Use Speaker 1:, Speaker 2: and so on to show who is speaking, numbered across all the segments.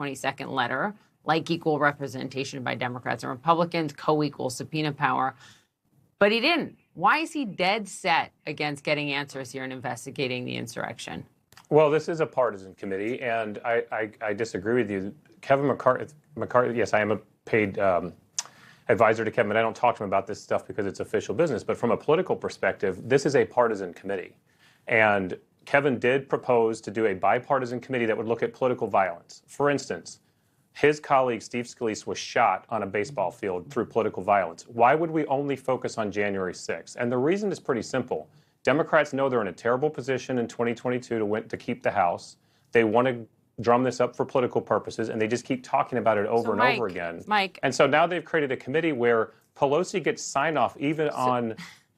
Speaker 1: 22nd letter, like equal representation by Democrats and Republicans, co-equal subpoena power. But he didn't. Why is he dead set against getting answers here and investigating the insurrection?
Speaker 2: Well, this is a partisan committee, and I disagree with you. Kevin McCarthy, yes, I am a paid advisor to Kevin, but I don't talk to him about this stuff because it's official business. But from a political perspective, this is a partisan committee. And Kevin did propose to do a bipartisan committee that would look at political violence. For instance, his colleague Steve Scalise was shot on a baseball field through political violence. Why would we only focus on January 6th? And the reason is pretty simple. Democrats know they're in a terrible position in 2022 to keep the House. They want to drum this up for political purposes, and they just keep talking about it over and over again. And so now they've created a committee where Pelosi gets sign-off even on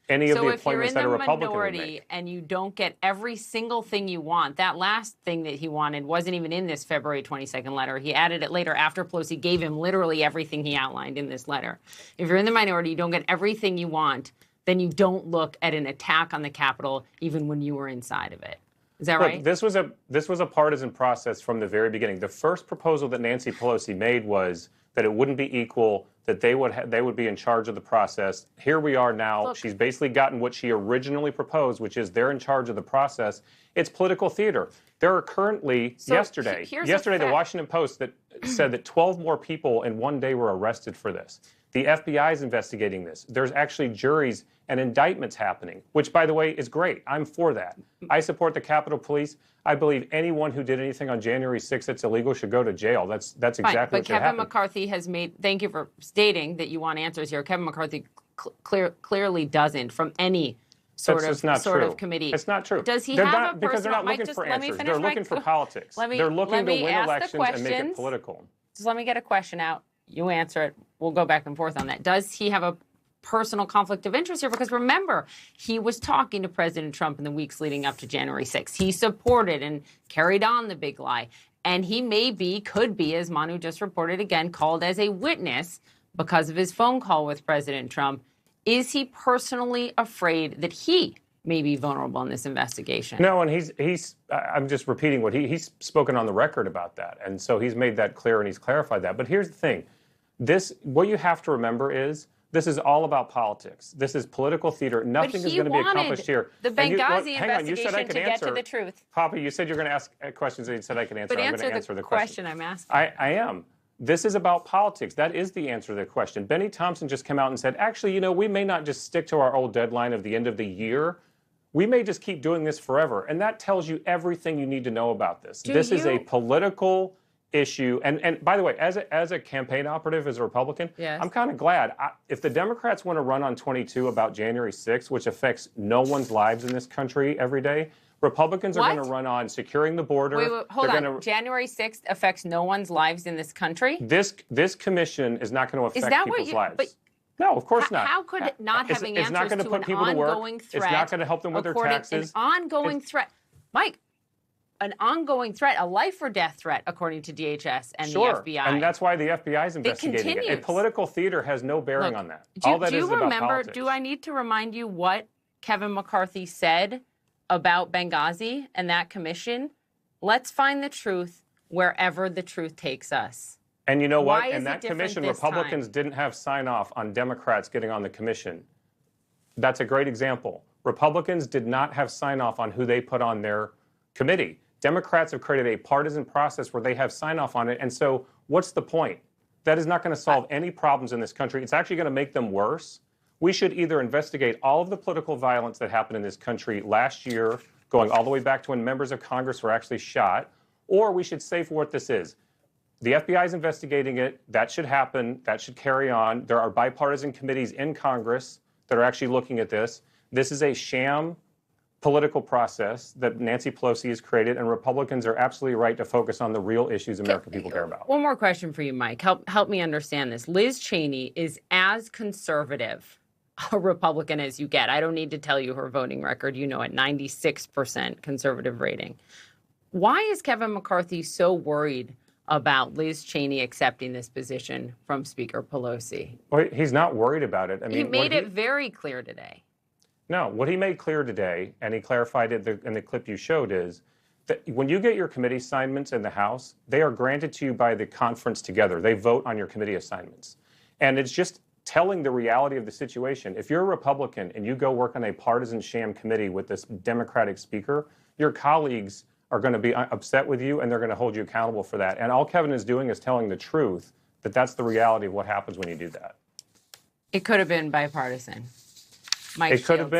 Speaker 2: any of the appointments that a Republican would make. So if you're in the minority
Speaker 1: and you don't get every single thing you want, that last thing that he wanted wasn't even in this February 22nd letter. He added it later after Pelosi gave him literally everything he outlined in this letter. If you're in the minority, you don't get everything you want, then you don't look at an attack on the Capitol even when you were inside of it. Is that right?
Speaker 2: This was a partisan process from the very beginning. The first proposal that Nancy Pelosi made was that it wouldn't be equal, that they would be in charge of the process. Here we are now. Look, she's basically gotten what she originally proposed, which is they're in charge of the process. It's political theater. There are currently, yesterday, the Washington Post that said that 12 more people in one day were arrested for this. The FBI is investigating this. There's actually juries and indictments happening, which, by the way, is great. I'm for that. I support the Capitol Police. I believe anyone who did anything on January 6th that's illegal should go to jail. That's exactly what should happen.
Speaker 1: But Kevin McCarthy has made, thank you for stating that you want answers here. Kevin McCarthy clearly doesn't from any sort of committee.
Speaker 2: It's not true.
Speaker 1: Does he have a
Speaker 2: because they're not looking for answers. They're looking for politics. They're looking to win elections and make it political.
Speaker 1: Just let me get a question out. You answer it. We'll go back and forth on that. Does he have a personal conflict of interest here? Because remember, he was talking to President Trump in the weeks leading up to January 6th. He supported and carried on the big lie. And he could be, as Manu just reported again, called as a witness because of his phone call with President Trump. Is he personally afraid that he may be vulnerable in this investigation?
Speaker 2: No, and I'm just repeating what he's spoken on the record about that. And so he's made that clear and he's clarified that. But here's the thing. What you have to remember is this is all about politics. This is political theater. Nothing is going to be accomplished here.
Speaker 1: The Benghazi investigation to get to the truth.
Speaker 2: Papa, you said you're going to ask questions and you said I can answer.
Speaker 1: But
Speaker 2: I'm going to answer the
Speaker 1: question I'm asking.
Speaker 2: I am. This is about politics. That is the answer to the question. Benny Thompson just came out and said, actually, we may not just stick to our old deadline of the end of the year. We may just keep doing this forever. And that tells you everything you need to know about this. This is a political issue. And by the way, as a campaign operative, as a Republican, I'm kind of glad. If the Democrats want to run on 22 about January 6th, which affects no one's lives in this country every day, Republicans are going to run on securing the border.
Speaker 1: Wait, hold on. January 6th affects no one's lives in this country?
Speaker 2: This commission is not going to affect people's lives. No, of course not.
Speaker 1: How could not having answers
Speaker 2: not going to put people to work. It's not going to help them with their taxes.
Speaker 1: An ongoing threat. Mike, an ongoing threat, a life or death threat, according to DHS and the FBI.
Speaker 2: And that's why the FBI is investigating it. A political theater has no bearing on that.
Speaker 1: Do you remember, do I need to remind you what Kevin McCarthy said about Benghazi and that commission? Let's find the truth wherever the truth takes us.
Speaker 2: And you know what? In that commission, Republicans didn't have sign-off on Democrats getting on the commission. That's a great example. Republicans did not have sign-off on who they put on their committee. Democrats have created a partisan process where they have sign-off on it. And so what's the point? That is not going to solve any problems in this country. It's actually going to make them worse. We should either investigate all of the political violence that happened in this country last year, going all the way back to when members of Congress were actually shot, or we should say for what this is. The FBI is investigating it. That should happen. That should carry on. There are bipartisan committees in Congress that are actually looking at this. This is a sham political process that Nancy Pelosi has created, and Republicans are absolutely right to focus on the real issues American people care about.
Speaker 1: One more question for you, Mike. Help me understand this. Liz Cheney is as conservative a Republican as you get. I don't need to tell you her voting record. You know it, 96% conservative rating. Why is Kevin McCarthy so worried about Liz Cheney accepting this position from Speaker Pelosi?
Speaker 2: Well, he's not worried about it. I mean,
Speaker 1: he made it very clear today.
Speaker 2: No, what he made clear today, and he clarified it in the clip you showed, is When you get your committee assignments in the House, they are granted to you by the conference together. They vote on your committee assignments. And it's just telling the reality of the situation. If you're a Republican and you go work on a partisan sham committee with this Democratic speaker, your colleagues are going to be upset with you and they're going to hold you accountable for that. And all Kevin is doing is telling the truth that that's the reality of what happens when you do that.
Speaker 1: It could have been bipartisan.
Speaker 2: It could have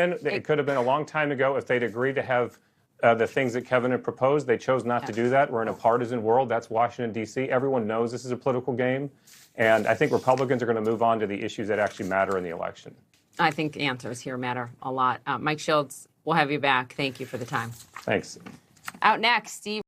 Speaker 2: been a long time ago if they'd agreed to have the things that Kevin had proposed. They chose not to do that. We're in a partisan world. That's Washington, D.C. Everyone knows this is a political game. And I think Republicans are going to move on to the issues that actually matter in the election.
Speaker 1: I think answers here matter a lot. Mike Shields, we'll have you back. Thank you for the time.
Speaker 2: Thanks.
Speaker 1: Out next, Steve.